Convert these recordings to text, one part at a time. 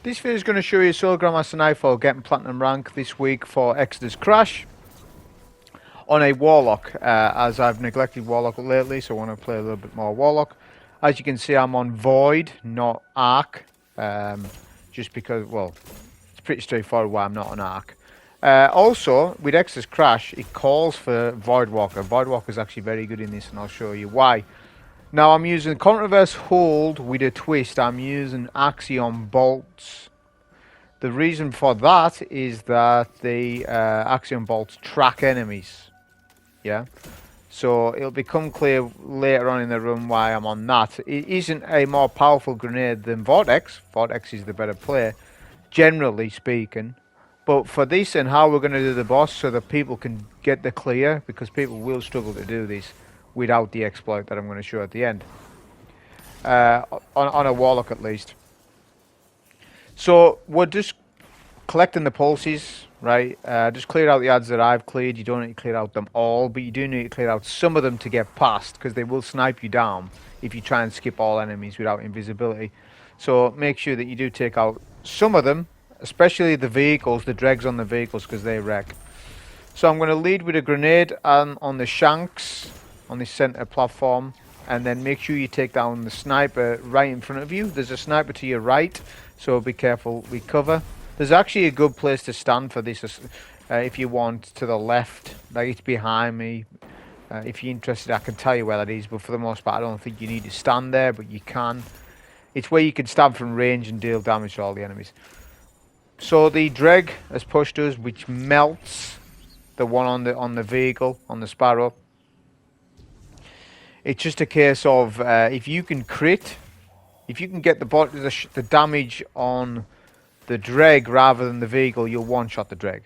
This video is going to show you Soul Grandmaster Nightfall getting Platinum rank this week for Exodus Crash on a Warlock, as I've neglected Warlock lately, so I want to play a little bit more Warlock. As you can see, I'm on Void, not Arc, just because, well, it's pretty straightforward why I'm not on Arc. Also, with Exodus Crash, it calls for Voidwalker. Voidwalker is actually very good in this, and I'll show you why. Now, I'm using Contraverse Hold with a twist. I'm using Axion Bolts. The reason for that is that the Axion Bolts track enemies. Yeah? So, it'll become clear later on in the run why I'm on that. It isn't a more powerful grenade than Vortex. Vortex is the better play, generally speaking. But for this and how we're going to do the boss so that people can get the clear, because people will struggle to do this without the exploit that I'm going to show at the end. On a Warlock at least. So we're just collecting the pulses, right? Just clear out the ads that I've cleared. You don't need to clear out them all, but you do need to clear out some of them to get past, because they will snipe you down if you try and skip all enemies without invisibility. So make sure that you do take out some of them, especially the vehicles, the dregs on the vehicles, because they wreck. So I'm going to lead with a grenade on the shanks, on the center platform, and then make sure you take down the sniper right in front of you. There's a sniper to your right, so be careful with cover. There's actually a good place to stand for this if you want, to the left, like it's behind me. If you're interested, I can tell you where that is, but for the most part I don't think you need to stand there, but you can. It's where you can stand from range and deal damage to all the enemies. So the dreg has pushed us, which melts the one on the vehicle, on the Sparrow. It's just a case of if you can crit, if you can get the damage on the dreg rather than the vehicle, you'll one-shot the dreg.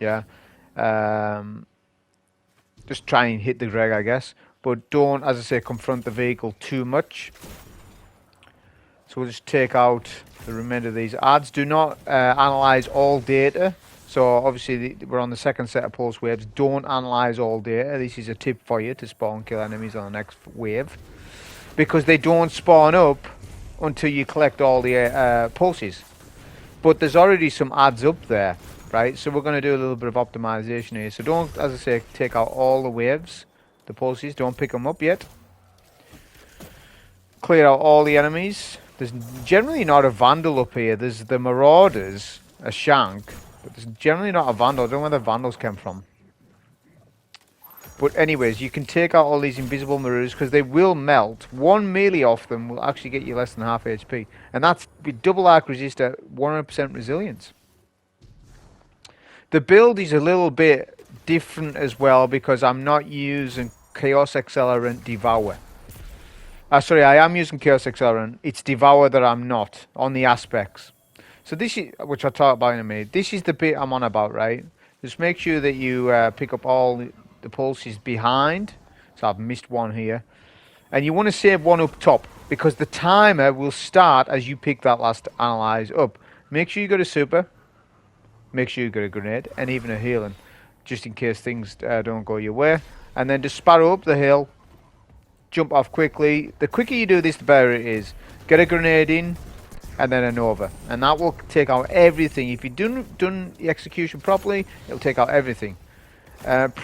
Yeah. Just try and hit the dreg, I guess. But don't, as I say, confront the vehicle too much. So we'll just take out the remainder of these ads. Do not analyze all data. So obviously we're on the second set of pulse waves. Don't analyze all data. This is a tip for you to spawn kill enemies on the next wave, because they don't spawn up until you collect all the pulses. But there's already some ads up there, right? So we're going to do a little bit of optimization here. So don't, as I say, take out all the waves, the pulses. Don't pick them up yet. Clear out all the enemies. There's generally not a Vandal up here. There's the Marauders, a Shank. But there's generally not a Vandal. I don't know where the Vandals came from. But anyways, you can take out all these invisible Marauders because they will melt. One melee off them will actually get you less than half HP. And that's with double arc resist at 100% resilience. The build is a little bit different as well, because I'm not using Chaos Accelerant Devour. Sorry, I am using Chaos Accelerant. It's Devour that I'm not on the aspects. So this is, which I'll talk about in a minute. This is the bit I'm on about, right? Just make sure that you pick up all the pulses behind. So I've missed one here. And you want to save one up top, because the timer will start as you pick that last analyze up. Make sure you got a super. Make sure you got a grenade and even a healing, just in case things don't go your way. And then just sparrow up the hill. Jump off quickly. The quicker you do this, the better it is. Get a grenade in, and then a Nova, and that will take out everything. If you've done the execution properly, it'll take out everything.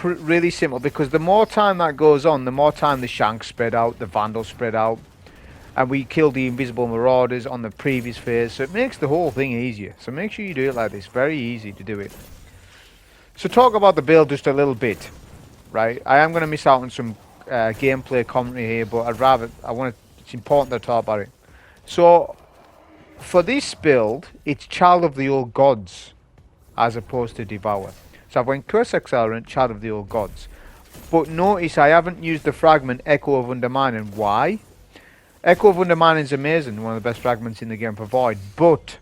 Really simple, because the more time that goes on, the more time the Shanks spread out, the Vandals spread out, and we killed the invisible Marauders on the previous phase, so it makes the whole thing easier. So make sure you do it like this. Very easy to do it. So talk about the build just a little bit, right? I am going to miss out on some gameplay commentary here, but it's important to talk about it. So for this build, it's Child of the Old Gods as opposed to Devour. So I've went Curse Accelerant, Child of the Old Gods. But notice I haven't used the fragment Echo of Undermining. Why? Echo of Undermining is amazing, one of the best fragments in the game for Void. But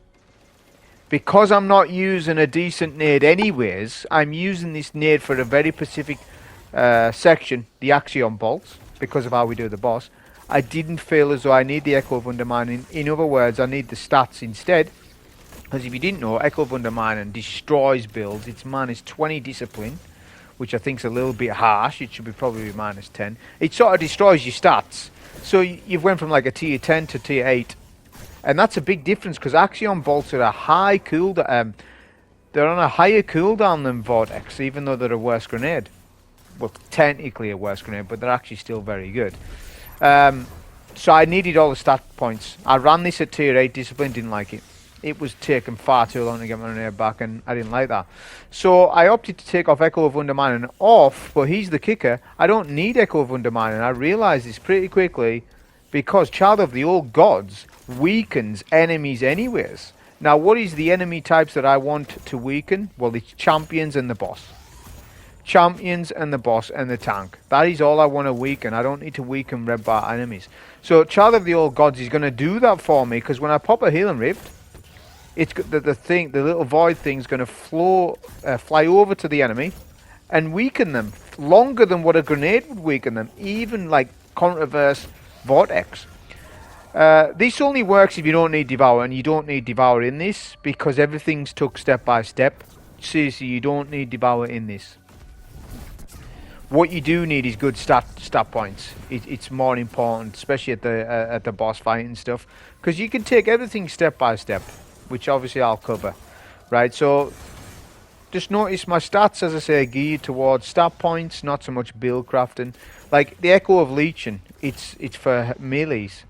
because I'm not using a decent nade anyways, I'm using this nade for a very specific section, the Axion Bolts, because of how we do the boss. I didn't feel as though I need the Echo of Undermining. In other words, I need the stats instead. Because if you didn't know, Echo of Undermining destroys builds. It's minus 20 discipline, which I think is a little bit harsh. It should be probably minus 10. It sort of destroys your stats. So you've went from like a tier 10 to tier 8. And that's a big difference because Axion Bolts are a high cooldown. They're on a higher cooldown than Vortex, even though they're a worse grenade. Well, technically a worse grenade, but they're actually still very good. So I needed all the stat points. I ran this at tier 8 discipline, didn't like it. It was taking far too long to get my grenade back, and I didn't like that. So I opted to take off Echo of Undermining off, but here's the kicker. I don't need Echo of Undermining. I realised this pretty quickly because Child of the Old Gods weakens enemies anyways. Now, what is the enemy types that I want to weaken? Well, it's champions and the boss. Champions and the boss and the tank. That is all I want to weaken. I don't need to weaken red bar enemies. So Child of the Old Gods is going to do that for me because when I pop a Healing Rift, it's the little void thing's going to fly over to the enemy and weaken them longer than what a grenade would weaken them, even like Contraverse Vortex. This only works if you don't need Devour, and you don't need Devour in this because everything's took step by step. Seriously, you don't need Devour in this. What you do need is good stat points. It's more important, especially at the boss fight and stuff, because you can take everything step by step, which obviously I'll cover, right? So just notice my stats, as I say, are geared towards stat points, not so much build crafting. Like the Echo of Leeching, it's for melees.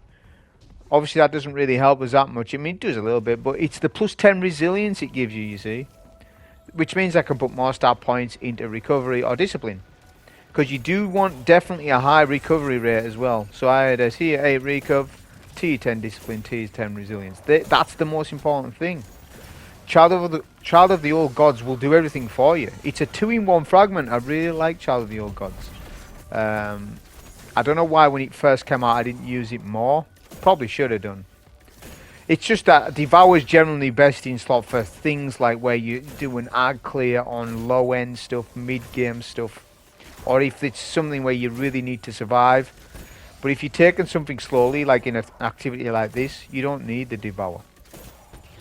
Obviously that doesn't really help us that much. I mean, it does a little bit, but it's the plus 10 resilience it gives you, you see, which means I can put more stat points into recovery or discipline. Because you do want definitely a high recovery rate as well. So I had a tier 8 recov, tier 10 discipline, tier 10 resilience. That's the most important thing. Child of the Old Gods will do everything for you. It's a 2-in-1 fragment. I really like Child of the Old Gods. I don't know why when it first came out I didn't use it more. Probably should have done. It's just that Devour is generally best in slot for things like where you do an ag clear on low end stuff, mid game stuff, or if it's something where you really need to survive. But if you're taking something slowly, like in an activity like this, you don't need the Devour.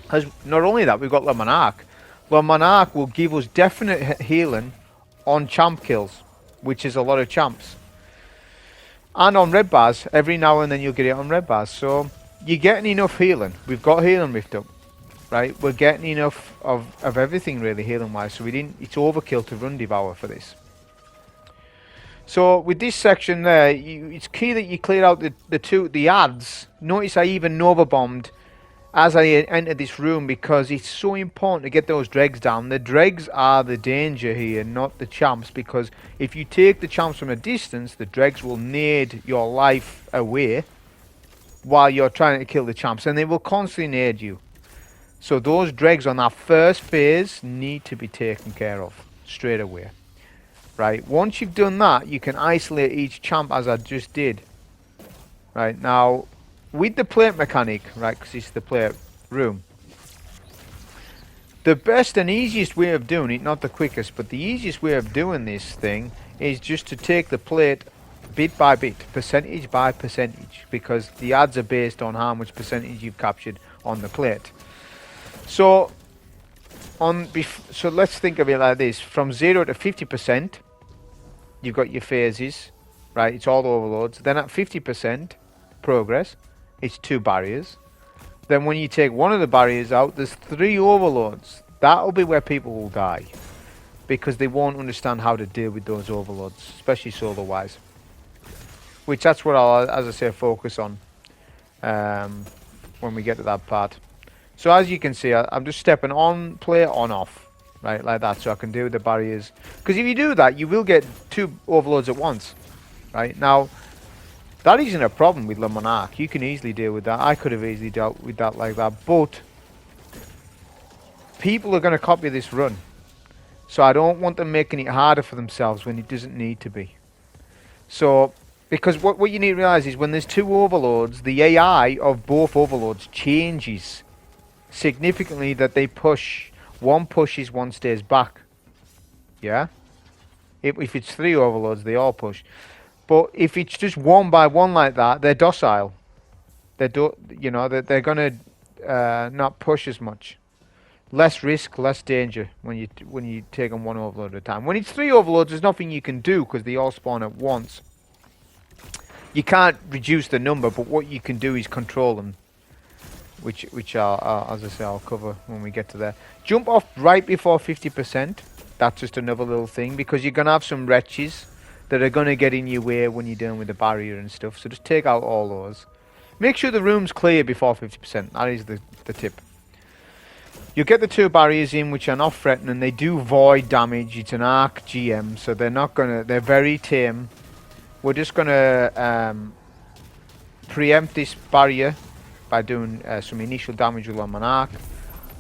As not only that, we've got Le Monarque. Le Monarque will give us definite healing on champ kills, which is a lot of champs. And on red bars, every now and then you'll get it on red bars. So you're getting enough healing. We've got healing rift up, right? We're getting enough of everything really healing wise. So it's overkill to run Devour for this. So with this section there, it's key that you clear out the ads. Notice I even Nova bombed as I entered this room because it's so important to get those dregs down. The dregs are the danger here, not the champs, because if you take the champs from a distance, the dregs will nade your life away while you're trying to kill the champs, and they will constantly nade you. So those dregs on that first phase need to be taken care of straight away. Right, once you've done that, you can isolate each champ as I just did. Right, now with the plate mechanic, right, because it's the plate room, the best and easiest way of doing it, not the quickest, but the easiest way of doing this thing is just to take the plate bit by bit, percentage by percentage, because the ads are based on how much percentage you've captured on the plate. So let's think of it like this: from 0 to 50%, you've got your phases, right? It's all overloads. Then at 50% progress, it's 2 barriers. Then when you take one of the barriers out, there's 3 overloads. That'll be where people will die, because they won't understand how to deal with those overloads, especially solo wise. Which that's what I'll, as I say, focus on when we get to that part. So as you can see, I'm just stepping on, play, on, off, right, like that, so I can deal with the barriers. Because if you do that, you will get 2 overloads at once, right? Now, that isn't a problem with Le Monarque. You can easily deal with that. I could have easily dealt with that like that. But people are going to copy this run. So I don't want them making it harder for themselves when it doesn't need to be. So, because what you need to realise is when there's 2 overloads, the AI of both overloads changes significantly, that they push. One pushes, one stays back. Yeah? If it's 3 overloads, they all push. But if it's just 1 by 1 like that, they're docile. They're gonna not push as much. Less risk, less danger when you take on 1 overload at a time. When it's 3 overloads, there's nothing you can do because they all spawn at once. You can't reduce the number, but what you can do is control them. which I'll, as I say, I'll cover when we get to there. Jump off right before 50%. That's just another little thing, because you're gonna have some wretches that are gonna get in your way when you're dealing with the barrier and stuff. So just take out all those. Make sure the room's clear before 50%. That is the tip. You get the 2 barriers in, which are not threatening. They do void damage. It's an arc GM, so they're not gonna. They're very tame. We're just gonna preempt this barrier by doing some initial damage with our Monarque.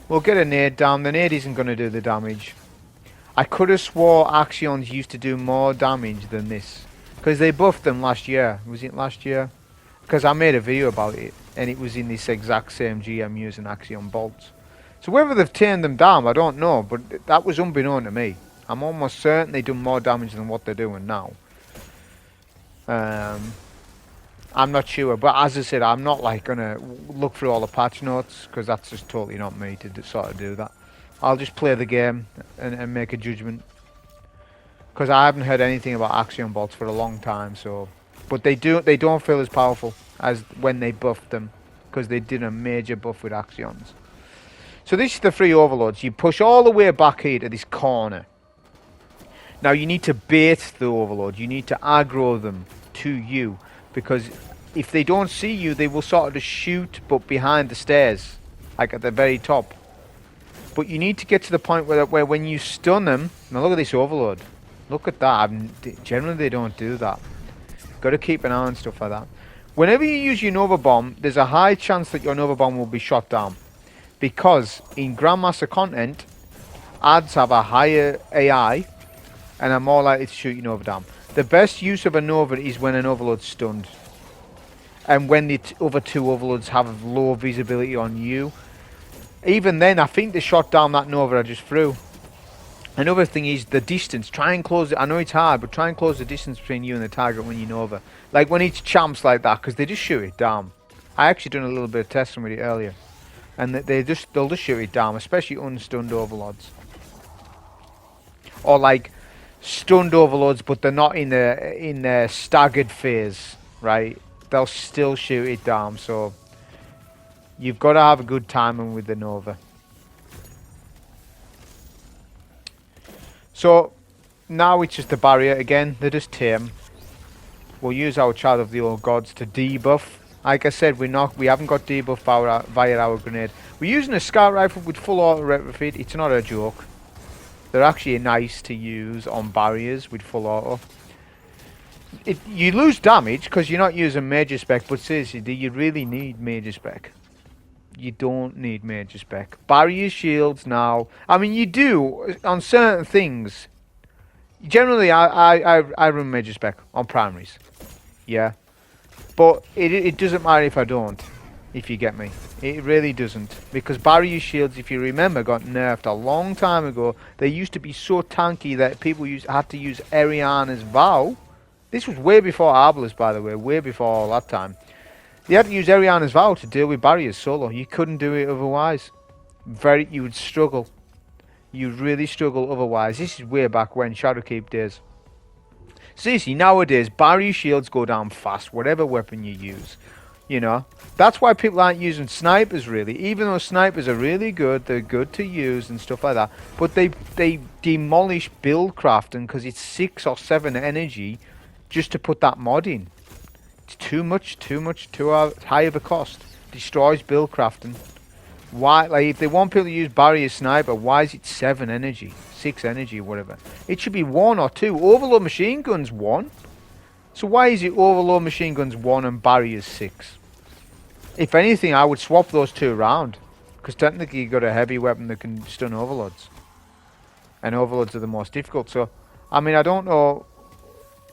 We'll get a nade down. The nade isn't gonna do the damage. I could have swore Axions used to do more damage than this, because they buffed them last year. Was it last year? Because I made a video about it, and it was in this exact same GM using Axion Bolts. So whether they've turned them down, I don't know, but that was unbeknown to me. I'm almost certain they done more damage than what they're doing now. I'm not sure, but as I said, I'm not like gonna look through all the patch notes, because that's just totally not me to sort of do that. I'll just play the game and make a judgment, because I haven't heard anything about Axion Bolts for a long time. So, but they don't feel as powerful as when they buffed them, because they did a major buff with Axions. So this is the 3 overloads. You push all the way back here to this corner. Now you need to bait the overlord. You need to aggro them to you, because if they don't see you, they will sort of just shoot, but behind the stairs, like at the very top. But you need to get to the point where when you stun them. Now look at this overload. Look at that. Generally they don't do that. Got to keep an eye on stuff like that. Whenever you use your Nova Bomb, there's a high chance that your Nova Bomb will be shot down. Because in Grandmaster content, ads have a higher AI and are more likely to shoot your Nova down. The best use of a Nova is when an Overlord's stunned. And when the other 2 Overlords have low visibility on you. Even then, I think they shot down that Nova I just threw. Another thing is the distance. Try and close it. I know it's hard, but try and close the distance between you and the target when you Nova. Like when it's champs like that, because they just shoot it down. I actually done a little bit of testing with it earlier. And they'll just shoot it down, especially unstunned overlords. Or like stunned overlords, but they're not in the staggered phase, right? They'll still shoot it down. So you've got to have a good timing with the Nova. So now it's just the barrier again. They're just tame. We'll use our Child of the Old Gods to debuff. Like I said, we haven't got debuff via our grenade. We're using a scout rifle with full auto retrofit. It's not a joke. They're actually nice to use on barriers with full auto. You lose damage because you're not using major spec, but seriously, do you really need major spec? You don't need major spec. Barrier shields now. I mean, you do on certain things. Generally, I run major spec on primaries. Yeah. But it doesn't matter if I don't, if you get me. It really doesn't. Because barrier shields, if you remember, got nerfed a long time ago. They used to be so tanky that people had to use Ariana's Vow. This was way before Arbalest, by the way. Way before all that time. They had to use Ariana's Vow to deal with barriers solo. You couldn't do it otherwise. You would struggle. You'd really struggle otherwise. This is way back when, Shadowkeep days. Seriously, nowadays, barrier shields go down fast, whatever weapon you use. You know, that's why people aren't using snipers, really. Even though snipers are really good, they're good to use and stuff like that. But they demolish build crafting because it's 6 or 7 energy just to put that mod in. It's too high of a cost. Destroys build crafting. Why? Like, if they want people to use barrier sniper, why is it 7 energy? 6 energy, whatever. It should be 1 or 2. Overload machine guns 1. So why is it overload machine guns 1 and barriers 6? If anything, I would swap those 2 around. Because technically you've got a heavy weapon that can stun overloads. And overloads are the most difficult. So, I mean, I don't know.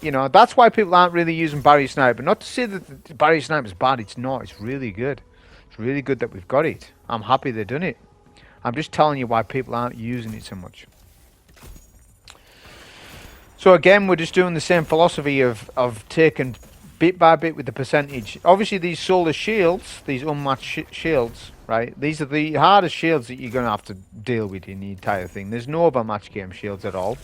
You know, that's why people aren't really using barrier sniper. Not to say that the barrier sniper is bad. It's not. It's really good. It's really good that we've got it. I'm happy they've done it. I'm just telling you why people aren't using it so much. So again, we're just doing the same philosophy of taking bit by bit with the percentage. Obviously, these solar shields, these unmatched shields, right? These are the hardest shields that you're going to have to deal with in the entire thing. There's no other match game shields at all.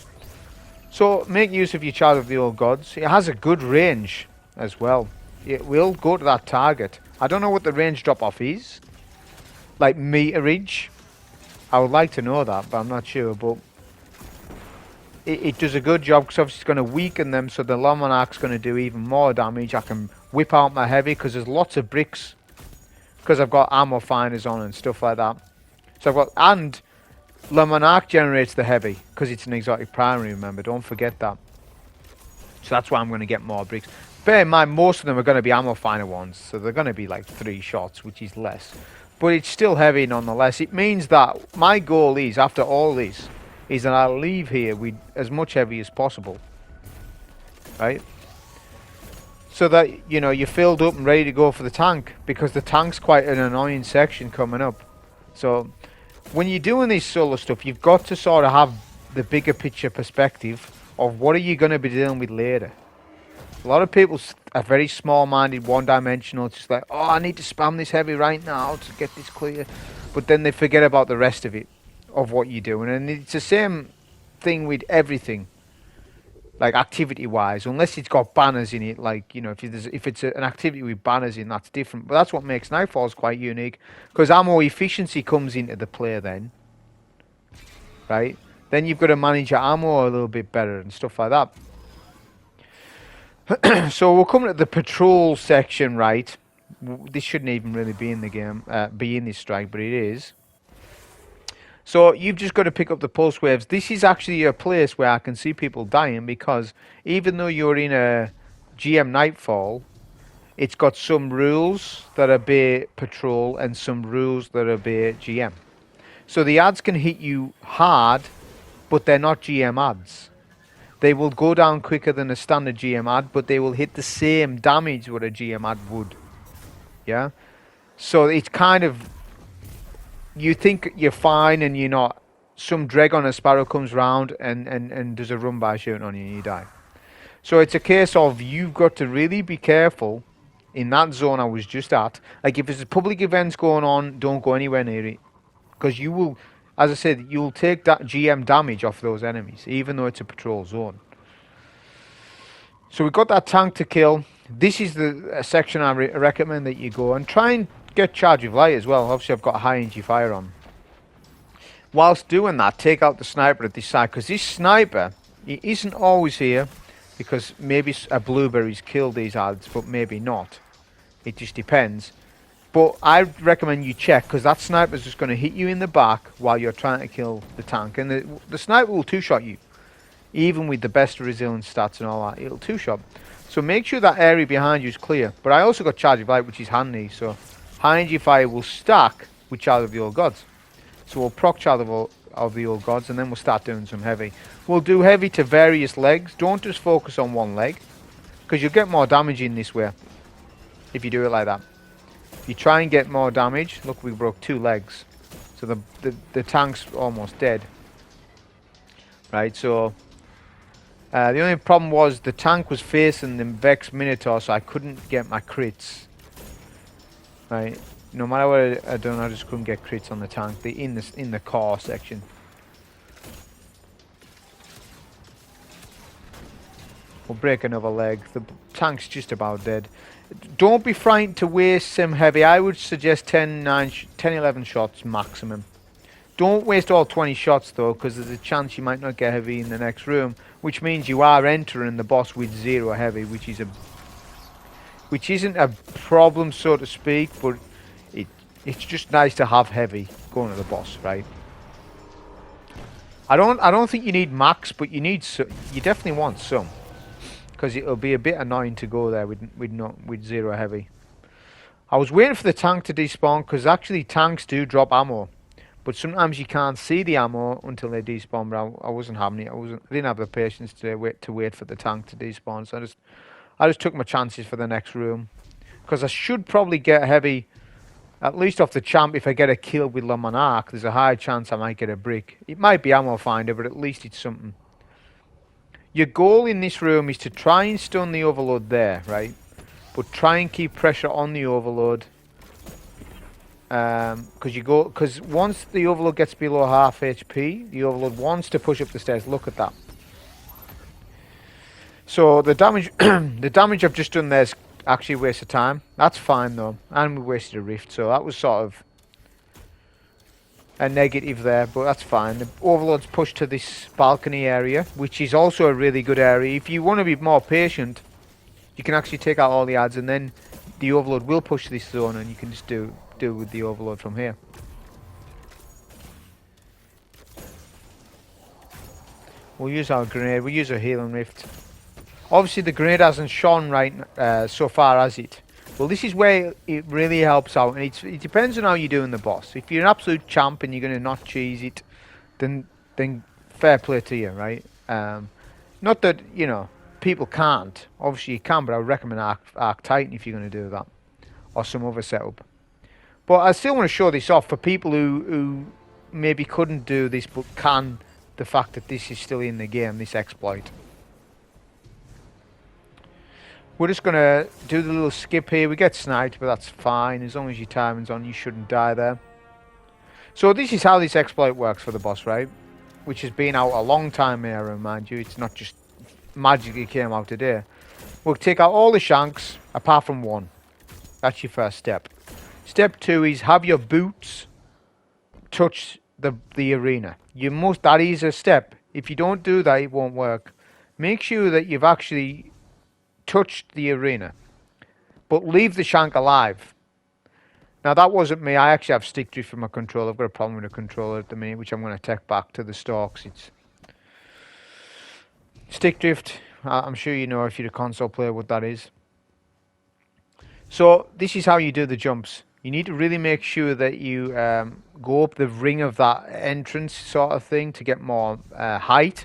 So make use of your Child of the Old Gods. It has a good range as well. It will go to that target. I don't know what the range drop off is, like meterage. I would like to know that, but I'm not sure. But it does a good job because obviously it's going to weaken them, so the Monarque's going to do even more damage. I can whip out my heavy because there's lots of bricks because I've got ammo finders on and stuff like that. So I've got, and the Monarque generates the heavy because it's an exotic primary, remember, don't forget that. So that's why I'm going to get more bricks. Bear in mind, most of them are going to be ammo finder ones, so they're going to be like 3 shots, which is less. But it's still heavy nonetheless. It means that my goal is, after all this, is that I'll leave here with as much heavy as possible. Right? So that, you know, you're filled up and ready to go for the tank, because the tank's quite an annoying section coming up. So when you're doing this solo stuff, you've got to sort of have the bigger picture perspective of what are you going to be dealing with later. A lot of people are very small-minded, one-dimensional. It's just like, oh, I need to spam this heavy right now to get this clear. But then they forget about the rest of it, of what you're doing. And it's the same thing with everything, like activity-wise, unless it's got banners in it. Like, you know, if it's an activity with banners in, that's different. But that's what makes Nightfalls quite unique, because ammo efficiency comes into the play then, right? Then you've got to manage your ammo a little bit better and stuff like that. So we're coming to the patrol section, right? This shouldn't even really be in the game, be in this strike, but it is. So you've just got to pick up the pulse waves. This is actually a place where I can see people dying, because even though you're in a GM Nightfall, it's got some rules that obey patrol and some rules that obey GM. So the ads can hit you hard, but they're not GM ads. They will go down quicker than a standard GM ad, but they will hit the same damage what a GM ad would. Yeah? So it's kind of, you think you're fine and you're not. Some dreg on a sparrow comes round and does a run by shooting on you and you die. So it's a case of you've got to really be careful in that zone I was just at. Like if there's public events going on, don't go anywhere near it. Because you will, as I said, you'll take that GM damage off those enemies, even though it's a patrol zone. So we've got that tank to kill. This is the section I recommend that you go and try and get charge of light as well. Obviously I've got high energy fire on. Whilst doing that, take out the sniper at this side, because this sniper, he isn't always here, because maybe a blueberry's killed these ads, but maybe not. It just depends. But I recommend you check, because that sniper's just going to hit you in the back while you're trying to kill the tank. And the sniper will two-shot you, even with the best resilience stats and all that. It'll two-shot. So make sure that area behind you is clear. But I also got Charge of Light, which is handy. So high energy fire will stack with Child of the Old Gods. So we'll proc Child of the Old Gods, and then we'll start doing some heavy. We'll do heavy to various legs. Don't just focus on one leg, because you'll get more damage in this way if you do it like that. You try and get more damage. Look, we broke 2 legs. So the tank's almost dead. Right, so the only problem was the tank was facing the Vex Minotaur, so I couldn't get my crits. Right, no matter what I done, I just couldn't get crits on the tank. In the core section. We'll break another leg. The tank's just about dead. Don't be frightened to waste some heavy. I would suggest 10, 11 shots maximum. Don't waste all 20 shots though, because there's a chance you might not get heavy in the next room, which means you are entering the boss with 0 heavy, which isn't a problem, so to speak, but it's just nice to have heavy going to the boss, right? I don't think you need max, but you definitely want some. Because it'll be a bit annoying to go there with 0 heavy. I was waiting for the tank to despawn, because actually tanks do drop ammo, but sometimes you can't see the ammo until they despawn. But I wasn't having it. I didn't have the patience to wait for the tank to despawn. So I just took my chances for the next room, because I should probably get heavy, at least off the champ. If I get a kill with Le Monarque, there's a high chance I might get a brick. It might be ammo finder, but at least it's something. Your goal in this room is to try and stun the overload there, right? But try and keep pressure on the overload. Because once the overload gets below half HP, the overload wants to push up the stairs. Look at that. So the damage, the damage I've just done there is actually a waste of time. That's fine though, and we wasted a rift. So that was sort of a negative there, but that's fine. The Overlord's pushed to this balcony area, which is also a really good area. If you want to be more patient, you can actually take out all the adds, and then the Overlord will push this zone, and you can just do with the Overlord from here. We'll use our grenade. We'll use our healing rift. Obviously, the grenade hasn't shone right so far, has it? Well, this is where it really helps out, and it depends on how you're doing the boss. If you're an absolute champ and you're going to not cheese it, then fair play to you, right? Not that, you know, people can't. Obviously, you can, but I would recommend Arc Titan if you're going to do that, or some other setup. But I still want to show this off for people who maybe couldn't do this, but can. The fact that this is still in the game, this exploit. We're just going to do the little skip here. We get sniped, but that's fine. As long as your timing's on, you shouldn't die there. So this is how this exploit works for the boss, right? Which has been out a long time here, mind you. It's not just magically came out today. We'll take out all the shanks, apart from one. That's your first step. Step 2 is have your boots touch the arena. That is a step. If you don't do that, it won't work. Make sure that you've actually touched the arena, but leave the shank alive. Now that wasn't me. I actually have stick drift from my controller. I've got a problem with the controller at the minute, which I'm going to take back to the stalks. It's stick drift. I'm sure you know if you're a console player what that is. So this is how you do the jumps. You need to really make sure that you go up the ring of that entrance sort of thing to get more height,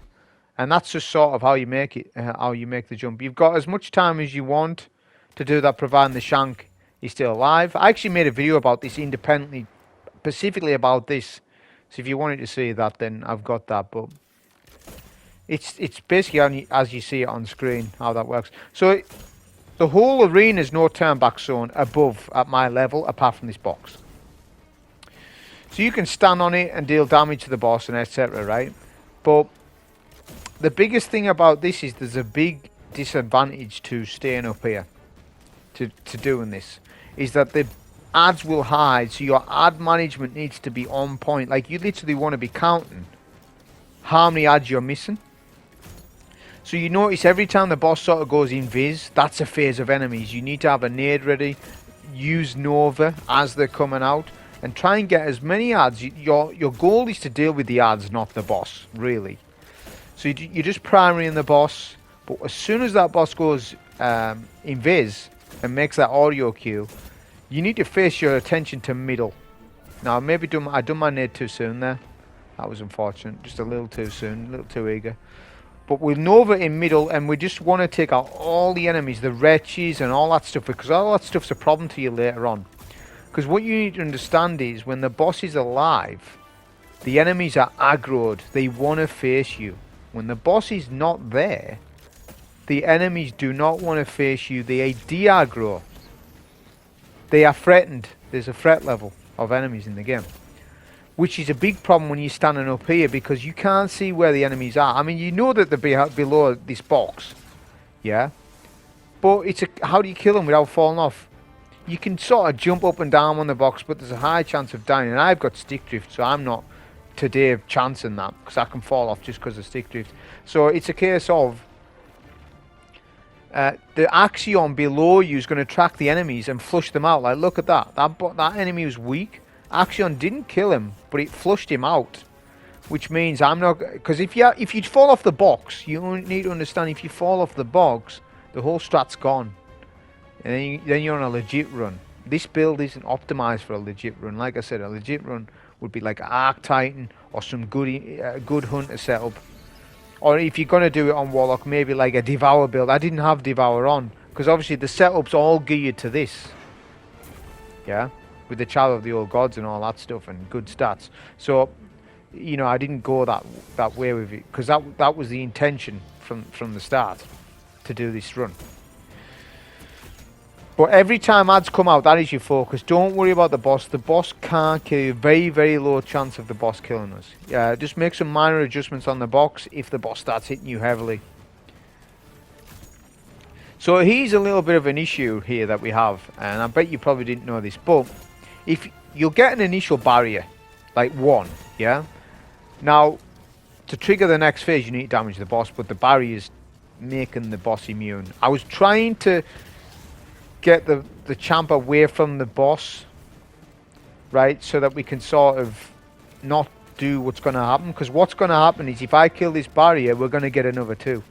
and that's just sort of how you make it, how you make the jump. You've got as much time as you want to do that, providing the shank is still alive. I actually made a video about this independently, specifically about this. So if you wanted to see that, then I've got that. But it's basically only as you see it on screen how that works. So the whole arena is no turn back zone above at my level, apart from this box. So you can stand on it and deal damage to the boss and etc. Right? But the biggest thing about this is there's a big disadvantage to staying up here, to doing this, is that the ads will hide. So your ad management needs to be on point. Like you literally want to be counting how many ads you're missing. So you notice every time the boss sort of goes invis, that's a phase of enemies. You need to have a nade ready, use Nova as they're coming out, and try and get as many ads. Your goal is to deal with the ads, not the boss, really. So you're just primarying the boss, but as soon as that boss goes invis and makes that audio cue, you need to face your attention to middle. Now maybe I done my nade too soon there. That was unfortunate, just a little too soon, a little too eager. But we'll Nova in middle, and we just want to take out all the enemies, the wretches and all that stuff, because all that stuff's a problem to you later on. Because what you need to understand is, when the boss is alive, the enemies are aggroed. They want to face you. When the boss is not there, the enemies do not want to face you. They de-aggro. They are threatened. There's a threat level of enemies in the game, which is a big problem when you're standing up here, because you can't see where the enemies are. I mean, you know that they're below this box, yeah? But it's how do you kill them without falling off? You can sort of jump up and down on the box, but there's a high chance of dying. And I've got stick drift, so I'm not today chancing that, because I can fall off just because of stick drift. So it's a case of the Axion below you is going to track the enemies and flush them out. Like, look at that. That enemy was weak. Axion didn't kill him, but it flushed him out, which means I'm not, because if you fall off the box, you need to understand, if you fall off the box, the whole strat's gone, and then you're on a legit run. This build isn't optimized for a legit run. Like I said, a legit run would be like Arc Titan or some good hunter setup, or if you're gonna do it on Warlock, maybe like a Devour build. I didn't have Devour on because obviously the setup's all geared to this, yeah, with the Chablo of the Old Gods and all that stuff and good stats. So, you know, I didn't go that way with it, because that was the intention from the start, to do this run. But every time ads come out, that is your focus. Don't worry about the boss. The boss can't kill you. Very, very low chance of the boss killing us. Just make some minor adjustments on the box if the boss starts hitting you heavily. So here's a little bit of an issue here that we have, and I bet you probably didn't know this, but if you'll get an initial barrier, Like 1, yeah? Now, to trigger the next phase, you need to damage the boss, but the barrier's making the boss immune. I was trying to get the champ away from the boss, right? So that we can sort of not do what's going to happen. Because what's going to happen is if I kill this barrier, we're going to get another 2.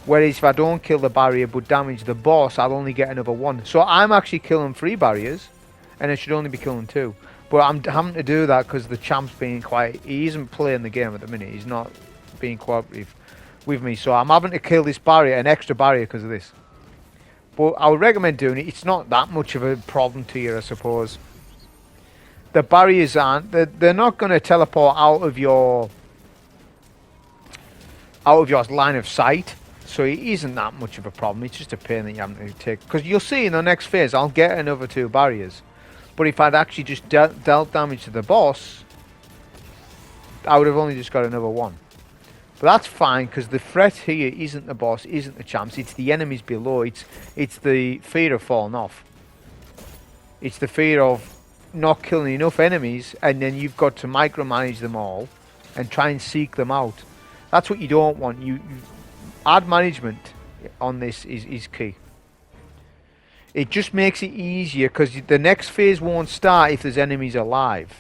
Whereas if I don't kill the barrier but damage the boss, I'll only get another 1. So I'm actually killing 3 barriers, and I should only be killing 2. But I'm having to do that because the champ's being quiet. He isn't playing the game at the minute. He's not being cooperative with me. So I'm having to kill this barrier, an extra barrier, because of this. But I would recommend doing it. It's not that much of a problem to you, I suppose. The barriers aren't. They're not going to teleport out of your line of sight. So it isn't that much of a problem. It's just a pain that you have to take. Because you'll see in the next phase, I'll get another 2 barriers. But if I'd actually just dealt damage to the boss, I would have only just got another 1. But that's fine, because the threat here isn't the boss, isn't the champs. It's the enemies below. It's the fear of falling off. It's the fear of not killing enough enemies, and then you've got to micromanage them all and try and seek them out. That's what you don't want. You ad management on this is key. It just makes it easier because the next phase won't start if there's enemies alive.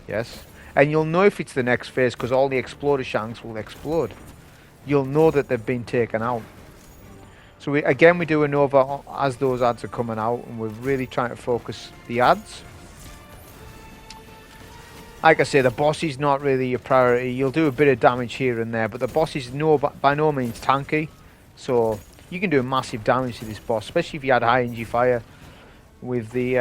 Yes? And you'll know if it's the next phase because all the exploder shanks will explode. You'll know that they've been taken out. So we do a Nova as those ads are coming out, and we're really trying to focus the ads. Like I say, the boss is not really a priority. You'll do a bit of damage here and there, but the boss is by no means tanky. So you can do massive damage to this boss, especially if you had high energy fire with the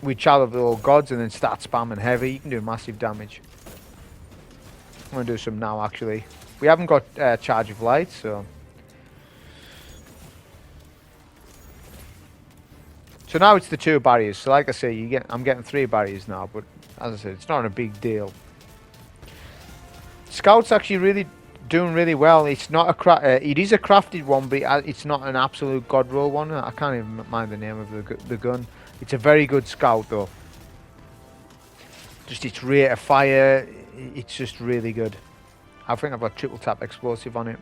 with Chablo gods and then start spamming heavy. You can do massive damage. I'm gonna do some now. Actually, we haven't got charge of light, so now it's the 2 barriers. So like I say, I'm getting 3 barriers now, but as I said, it's not a big deal. Scout's actually doing really well. It's not it is a crafted one, but it's not an absolute god roll one. I can't even mind the name of the gun. It's a very good scout though. Just its rate of fire, it's just really good. I think I've got triple tap explosive on it.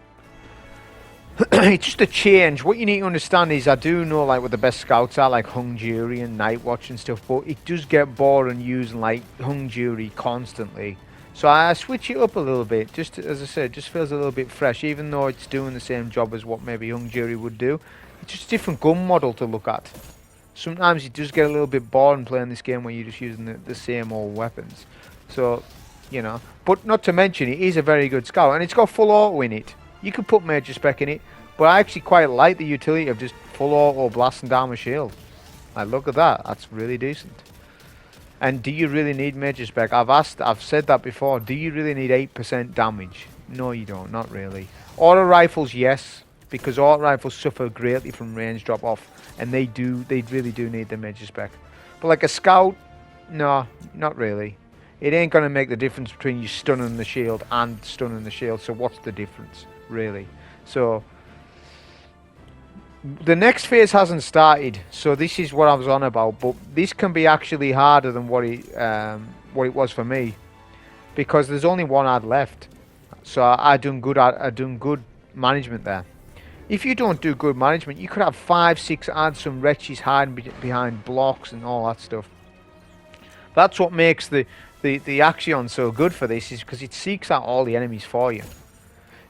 It's just a change. What you need to understand is I do know like what the best scouts are, like Hung Jury and Night Watch and stuff, but it does get boring using like Hung Jury constantly. So I switch it up a little bit, just as I said, just feels a little bit fresh, even though it's doing the same job as what maybe Hung Jury would do. It's just a different gun model to look at. Sometimes you just get a little bit boring playing this game where you're just using the same old weapons. So, you know, but not to mention it is a very good scout, and it's got full auto in it. You could put Major Spec in it, but I actually quite like the utility of just full auto blasting down a shield. Like, look at that, that's really decent. And do you really need Major Spec? I've said that before. Do you really need 8% damage? No, you don't, not really. Auto rifles, yes, because auto rifles suffer greatly from range drop off, and they really do need the Major Spec. But like a scout, no, not really. It ain't gonna make the difference between you stunning the shield and stunning the shield. So what's the difference, really? So the next phase hasn't started, so this is what I was on about. But this can be actually harder than what it was for me, because there's only 1 ad left. So I done good management there. If you don't do good management, you could have 5, 6 ads, some wretches hiding behind blocks and all that stuff. That's what makes the Axion so good for this, is because it seeks out all the enemies for you.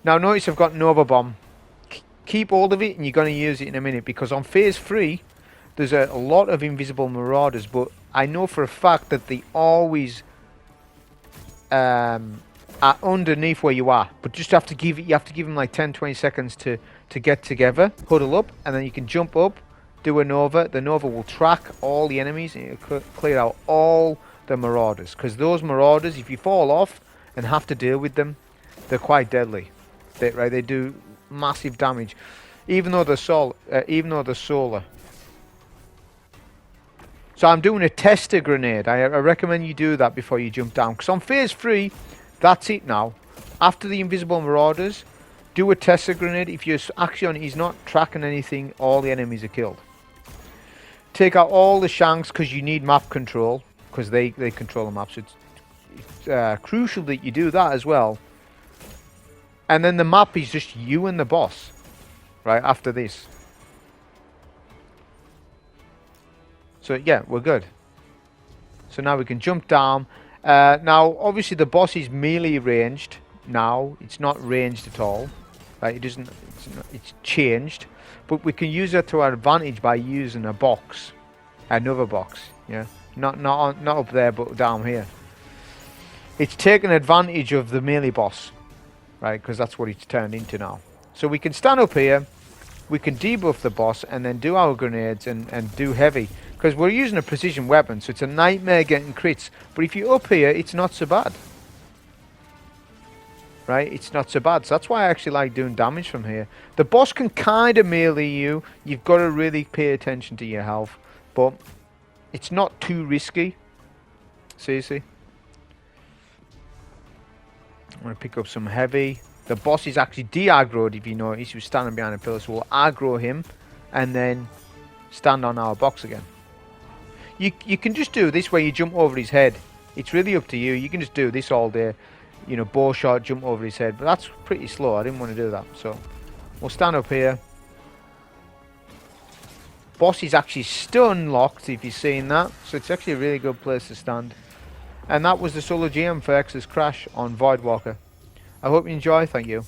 Now notice I've got Nova Bomb. Keep hold of it, and you're going to use it in a minute, because on phase 3 there's a lot of invisible marauders, but I know for a fact that they always are underneath where you are, but you have to give them like 10-20 seconds to get together, huddle up, and then you can jump up, do a Nova. The Nova will track all the enemies and it'll clear out all the marauders, because those marauders, if you fall off and have to deal with them, they're quite deadly. They do massive damage, even though they're solar. So I'm doing a tester grenade. I recommend you do that before you jump down, because on phase 3 that's it now. After the invisible marauders, do a tester grenade. If your Axion is not tracking anything, all the enemies are killed. Take out all the shanks, because you need map control. because they control the map. So it's crucial that you do that as well. And then the map is just you and the boss, right, after this. So yeah, we're good. So now we can jump down. Now, obviously the boss is melee ranged now. It's not ranged at all. Right, it doesn't. It's changed. But we can use it to our advantage by using a box. Another box, yeah. Not up there, but down here. It's taken advantage of the melee boss. Right, because that's what it's turned into now. So we can stand up here, we can debuff the boss, and then do our grenades and do heavy. Because we're using a precision weapon, so it's a nightmare getting crits. But if you're up here, it's not so bad. Right, it's not so bad. So that's why I actually like doing damage from here. The boss can kind of melee you. You've got to really pay attention to your health. But it's not too risky. Seriously. I'm going to pick up some heavy. The boss is actually de-aggroed, if you notice. He was standing behind a pillar, so we'll aggro him and then stand on our box again. You can just do this where you jump over his head. It's really up to you. You can just do this all day. You know, bow shot, jump over his head. But that's pretty slow. I didn't want to do that. So we'll stand up here. Boss is actually stun locked, if you've seen that. So it's actually a really good place to stand. And that was the solo GM for X's Crash on Voidwalker. I hope you enjoy. Thank you.